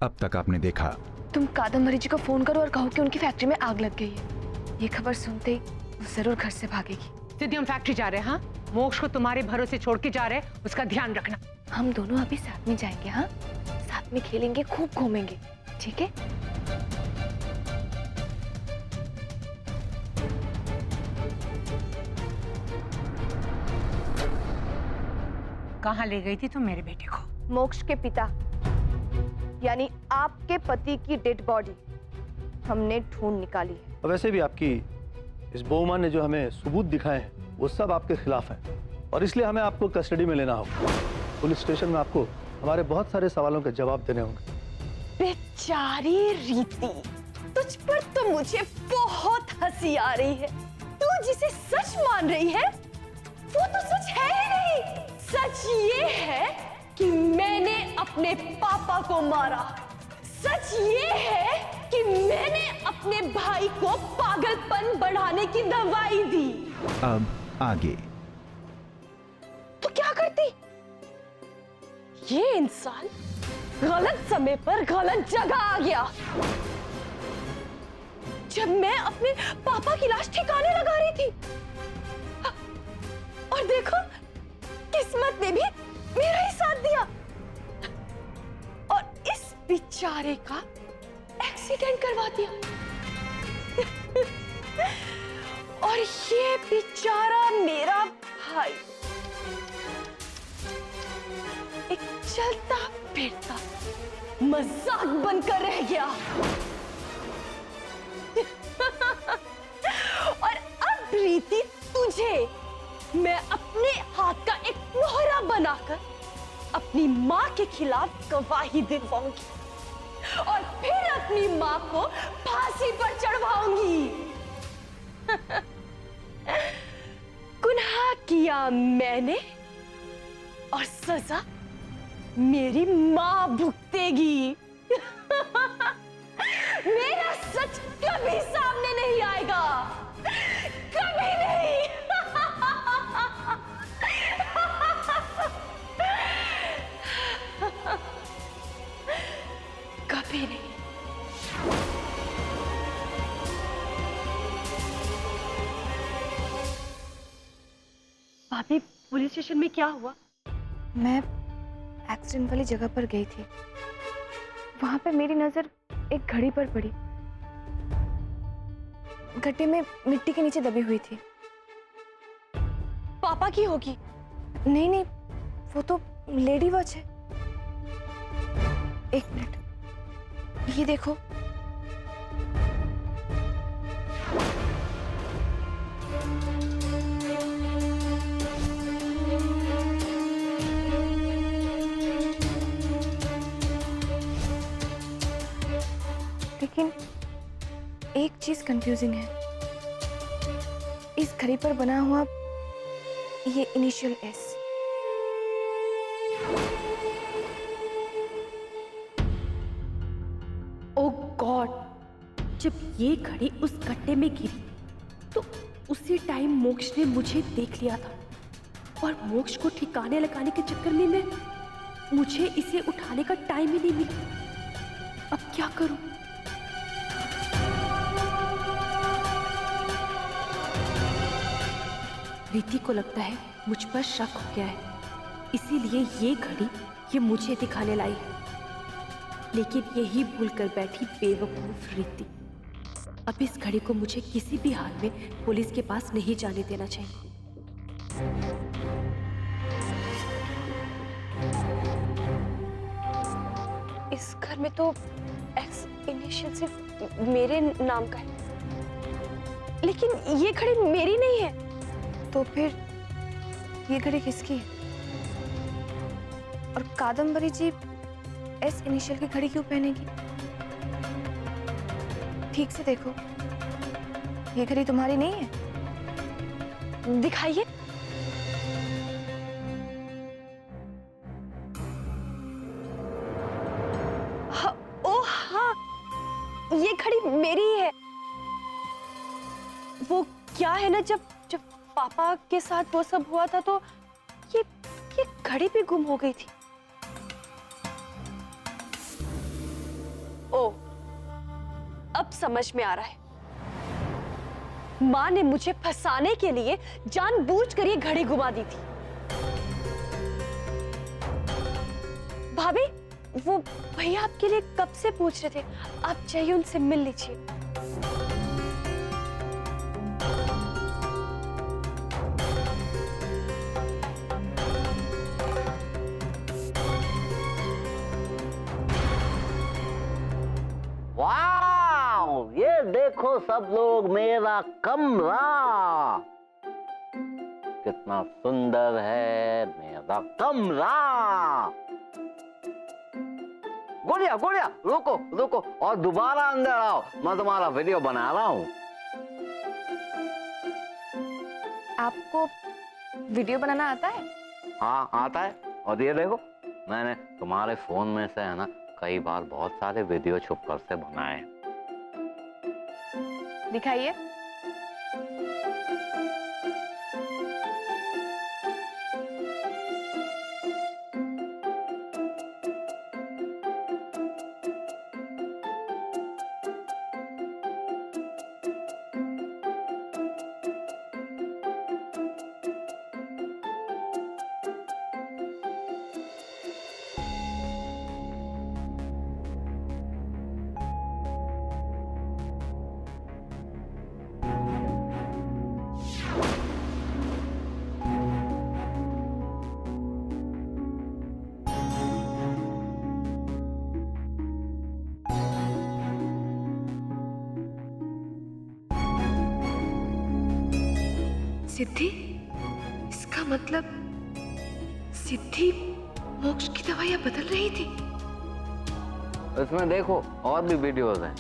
अब तक आपने देखा। तुम कादम्बरी जी को फोन करो और कहो कि उनकी फैक्ट्री में आग लग गई है। ये खबर सुनते ही वो जरूर घर से भागेगी। सिद्धि, हम फैक्ट्री जा रहे हैं। हाँ, मोक्ष को तुम्हारे भरोसे छोड़ के जा रहे हैं, उसका ध्यान रखना। हम दोनों अभी साथ में जाएंगे। हाँ, साथ में खेलेंगे, खूब घूमेंगे, ठीक है? कहाँ ले गई थी तुम मेरे बेटे को? मोक्ष के पिता यानी आपके पति की डेड बॉडी हमने ढूंढ निकाली है। वैसे भी आपकी इस बहुमा ने जो हमें सबूत दिखाए हैं वो सब आपके खिलाफ हैं और इसलिए हमें आपको कस्टडी में लेना होगा। पुलिस स्टेशन में आपको हमारे बहुत सारे सवालों के जवाब देने होंगे। बेचारी रीति, तुझ पर तो मुझे बहुत हंसी आ रही है। तू जिसे सच मान रही है वो तो सच है ही नहीं। सच ये है कि मैंने अपने पापा को मारा। सच ये है कि मैंने अपने भाई को पागलपन बढ़ाने की दवाई दी। अब आगे। तो क्या करती? ये इंसान गलत समय पर गलत जगह आ गया। जब मैं अपने पापा की लाश ठिकाने लगा रही थी और देखो किस्मत ने भी मेरा ही साथ दिया और इस बेचारे का एक्सीडेंट करवा दिया। और ये बेचारा मेरा भाई एक चलता फिरता मजाक बनकर रह गया। और अब रीति तुझे मैं अपने हाथ का एक मोहरा बनाकर अपनी माँ के खिलाफ गवाही दिलवाऊंगी और फिर अपनी माँ को फांसी पर चढ़वाऊंगी। गुनाह किया मैंने और सजा मेरी माँ भुगतेगी। मेरा सच कभी सामने नहीं आएगा, कभी नहीं। कभी नहीं। भाभी, पुलिस स्टेशन में क्या हुआ? मैं एक्सीडेंट वाली जगह पर गई थी। वहां पे मेरी नजर एक घड़ी पर पड़ी। गड्ढे में मिट्टी के नीचे दबी हुई थी। पापा की होगी? नहीं नहीं, वो तो लेडी वॉच है। एक मिनट, ये देखो। लेकिन एक चीज कंफ्यूजिंग है। इस घड़ी पर बना हुआ ये इनिशियल एस। ओ गॉड, जब ये घड़ी उस गड्ढे में गिरी तो उसी टाइम मोक्ष ने मुझे देख लिया था और मोक्ष को ठिकाने लगाने के चक्कर में मुझे इसे उठाने का टाइम ही नहीं मिला। अब क्या करूं? रीति को लगता है मुझ पर शक हो गया है, इसीलिए ये घड़ी ये मुझे दिखाने लाई है। लेकिन यही भूल कर बैठी बेवकूफ रीति। अब इस घड़ी को मुझे किसी भी हाल में पुलिस के पास नहीं जाने देना चाहिए। इस घर में तो एक्स इनिशियल सिर्फ मेरे नाम का है, लेकिन ये घड़ी मेरी नहीं है। तो फिर ये घड़ी किसकी है? और कादम्बरी जी एस इनिशियल की घड़ी क्यों पहनेगी? ठीक से देखो, ये घड़ी तुम्हारी नहीं है। दिखाइए। हाँ, ओ हाँ, ये घड़ी मेरी ही है। वो क्या है ना, जब पापा के साथ वो सब हुआ था तो ये घड़ी भी गुम हो गई थी। अब समझ में आ रहा है। माँ ने मुझे फंसाने के लिए जानबूझकर ये घड़ी घुमा दी थी। भाभी, वो भैया आपके लिए कब से पूछ रहे थे, आप चाहिए उनसे मिल लीजिए। वाह, ये देखो सब लोग मेरा कमरा कितना सुंदर है, मेरा कमरा। गुड़िया गुड़िया रुको रुको और दोबारा अंदर आओ, मैं तुम्हारा वीडियो बना रहा हूँ। आपको वीडियो बनाना आता है? हाँ आता है, और ये देखो मैंने तुम्हारे फोन में से है ना कई बार बहुत सारे वीडियो छुप कर से बनाए। दिखाइए। सिद्धि, इसका मतलब सिद्धि मोक्ष की दवाइयां बदल रही थी। इसमें देखो और भी वीडियोस हैं।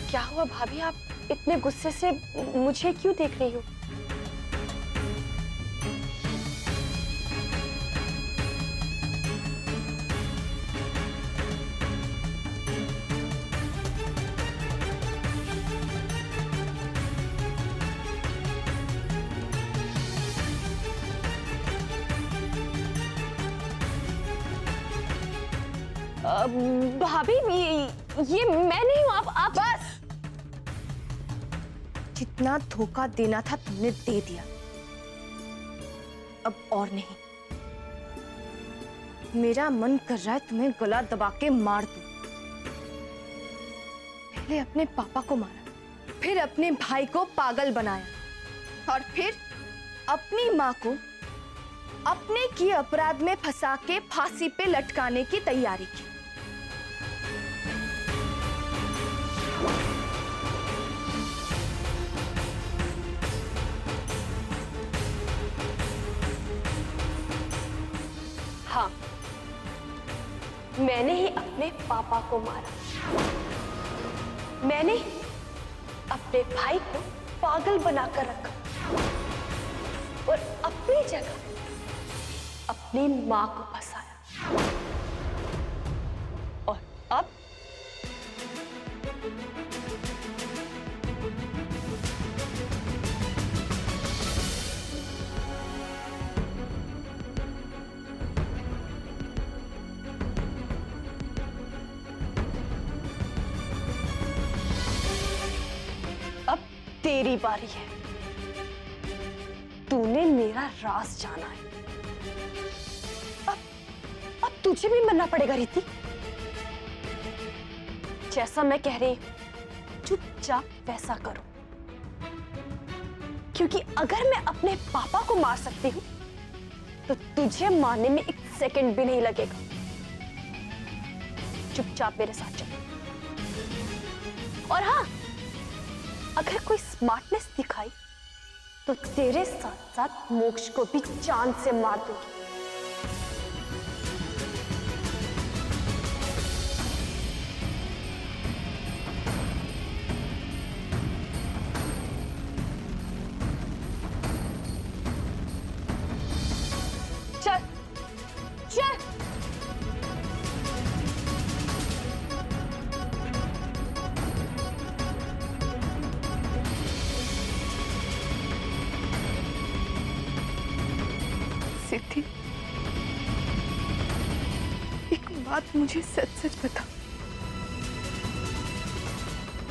क्या हुआ भाभी, आप इतने गुस्से से मुझे क्यों देख रही हो? भाभी, ये मैं नहीं हूं। आप बस, जितना धोखा देना था तुमने दे दिया, अब और नहीं। मेरा मन कर रहा है तुम्हें गला दबा के मार दूं। पहले अपने पापा को मारा, फिर अपने भाई को पागल बनाया, और फिर अपनी माँ को अपने किए अपराध में फंसा के फांसी पे लटकाने की तैयारी की। हाँ, मैंने ही अपने पापा को मारा। मैंने अपने भाई को पागल बनाकर रखा और अपनी जगह अपनी मां को फंसाया। और अब तेरी बारी है। तूने मेरा राज जाना है। अब तुझे भी मरना पड़ेगा रीति। जैसा मैं कह रही हूं चुपचाप वैसा करो, क्योंकि अगर मैं अपने पापा को मार सकती हूं तो तुझे मारने में एक सेकंड भी नहीं लगेगा। चुपचाप मेरे साथ चलो। और हाँ, अगर कोई स्मार्टनेस दिखाई तो तेरे साथ साथ मोक्ष को भी जान से मार दूंगी। सिद्धि, एक बात मुझे सच सच बता,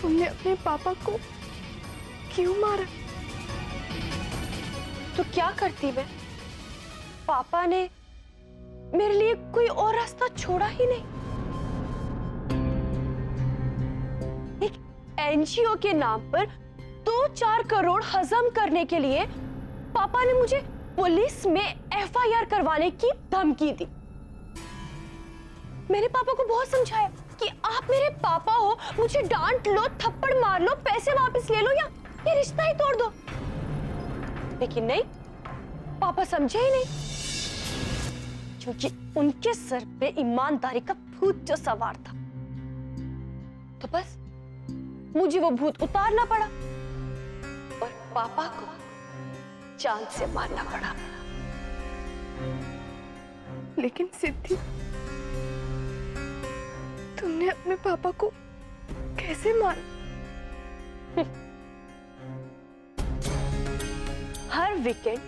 तुमने अपने पापा को क्यों मारा? तो क्या करती मैं? पापा ने मेरे लिए कोई और रास्ता छोड़ा ही नहीं। एक एनजीओ के नाम पर 2-4 करोड़ हजम करने के लिए पापा ने मुझे पुलिस में एफआईआर करवाने की धमकी दी। मैंने पापा को बहुत समझाया कि आप मेरे पापा हो, मुझे डांट लो, थप्पड़ मार लो, पैसे वापस ले लो या ये रिश्ता ही तोड़ दो। लेकिन नहीं, पापा समझे ही नहीं, क्योंकि उनके सर पे ईमानदारी का भूत जो सवार था। तो बस मुझे वो भूत उतारना पड़ा और पापा को जान से मारना पड़ा। लेकिन सिद्धि, तुमने अपने पापा को कैसे मारा? हर वीकेंड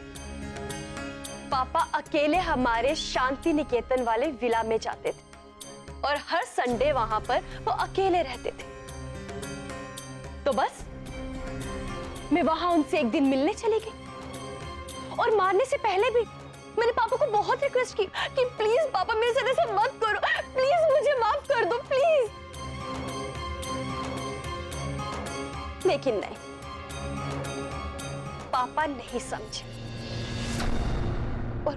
पापा अकेले हमारे शांति निकेतन वाले विला में जाते थे और हर संडे वहां पर वो अकेले रहते थे। तो बस मैं वहां उनसे एक दिन मिलने चली गई और मारने से पहले भी मैंने पापा को बहुत रिक्वेस्ट की कि प्लीज पापा मेरे साथ ऐसा मत करो, प्लीज मुझे माफ कर दो, प्लीज। लेकिन नहीं, पापा नहीं समझे और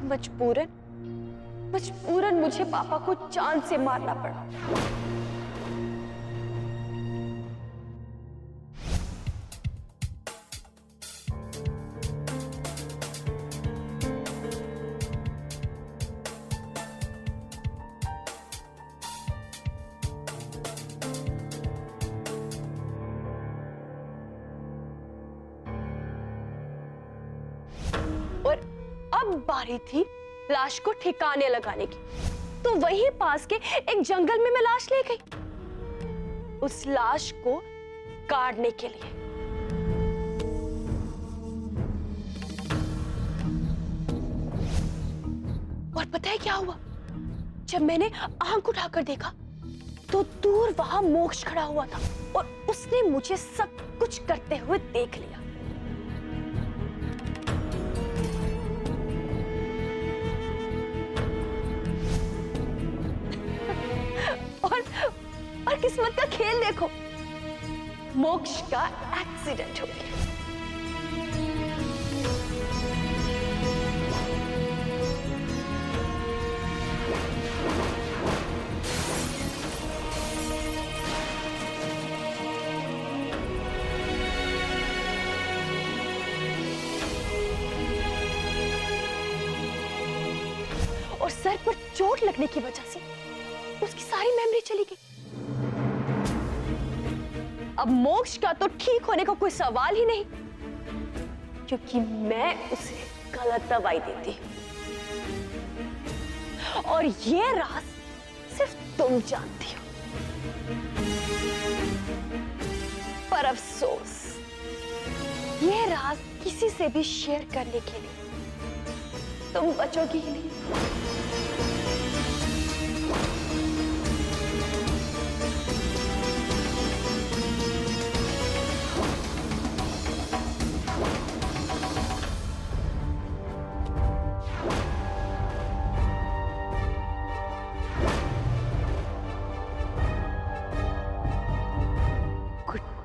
मजबूरन मुझे पापा को जान से मारना पड़ा। और अब बारी थी लाश को ठिकाने लगाने की, तो वहीं पास के एक जंगल में मैं लाश ले गई उस लाश को काटने के लिए। और पता है क्या हुआ? जब मैंने आंख उठाकर देखा तो दूर वहां मोक्ष खड़ा हुआ था और उसने मुझे सब कुछ करते हुए देख लिया। और किस्मत का खेल देखो, मोक्ष का एक्सीडेंट हो गया। और सर पर चोट लगने की वजह से उसकी सारी मेमोरी चली गई। अब मोक्ष का तो ठीक होने का कोई सवाल ही नहीं, क्योंकि मैं उसे गलत दवाई देती हूं और ये राज सिर्फ तुम जानती हो। पर अफसोस, ये राज किसी से भी शेयर करने के लिए तुम बचोगी ही नहीं।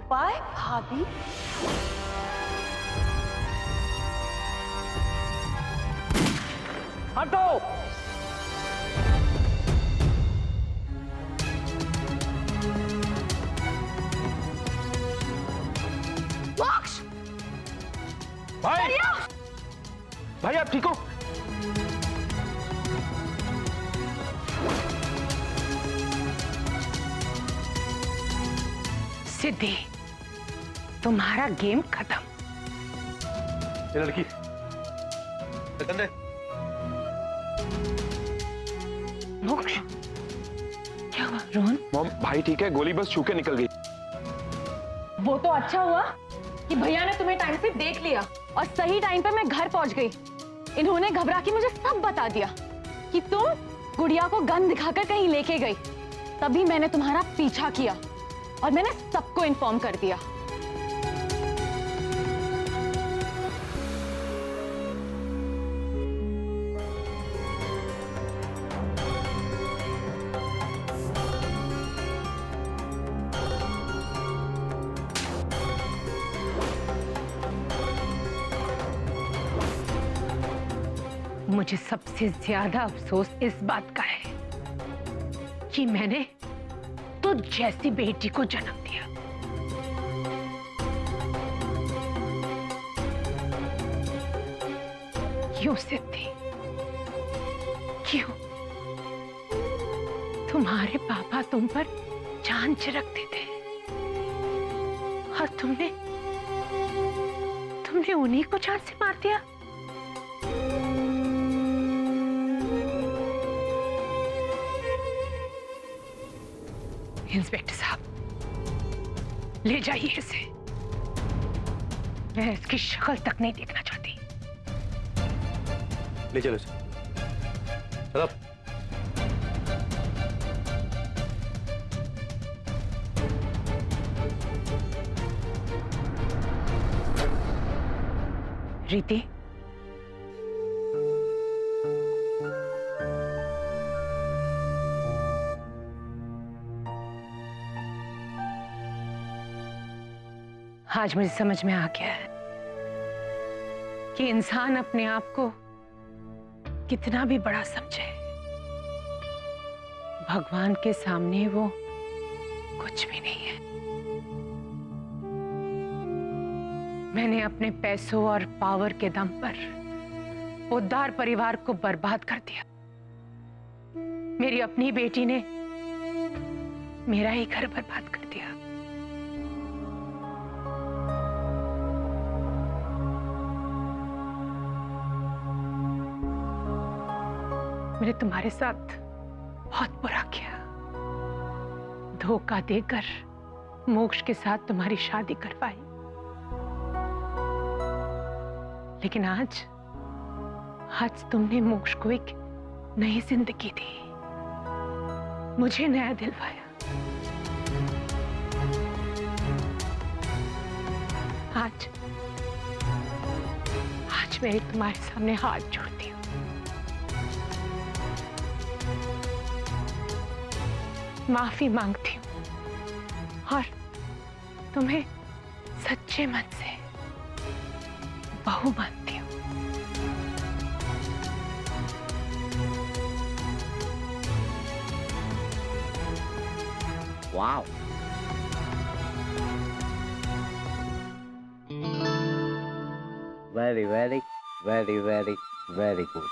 बाय भाभी। हटो। मोक्ष! भाई! भाई आप ठीक हो? सिद्धि, तुम्हारा गेम खत्म। ये लड़की कंधे। मोक्ष, क्या हुआ रोहन? मॉम, भाई ठीक है, गोली बस छू के निकल गई। वो तो अच्छा हुआ कि भैया ने तुम्हें टाइम से देख लिया और सही टाइम पे मैं घर पहुंच गई, इन्होंने घबरा के मुझे सब बता दिया कि तुम गुड़िया को गन दिखाकर कहीं लेके गई। तभी मैंने तुम्हारा पीछा किया और मैंने सबको इन्फॉर्म कर दिया। मुझे सबसे ज्यादा अफसोस इस बात का है कि मैंने तुझ जैसी बेटी को जन्म दिया। क्यों सिद्धि, क्यों? तुम्हारे पापा तुम पर जान छिड़कते थे और तुमने उन्हीं को जान से मार दिया। इंस्पेक्टर साहब, ले जाइए इसे। मैं इसकी शक्ल तक नहीं देखना चाहती। ले चलो इसे। चलो। रीति, आज मुझे समझ में आ गया है कि इंसान अपने आप को कितना भी बड़ा समझे, भगवान के सामने वो कुछ भी नहीं है। मैंने अपने पैसों और पावर के दम पर उद्धार परिवार को बर्बाद कर दिया। मेरी अपनी बेटी ने मेरा ही घर बर्बाद कर दिया। मैंने तुम्हारे साथ बहुत बुरा किया, धोखा देकर मोक्ष के साथ तुम्हारी शादी करवाई। लेकिन आज तुमने मोक्ष को एक नई जिंदगी दी, मुझे नया दिलवाया। आज मैं तुम्हारे सामने हाथ जोड़ती हूँ। माफी मांगती हूँ और तुम्हें सच्चे मन से बहू मानती हूँ। Wow, very very very very very good.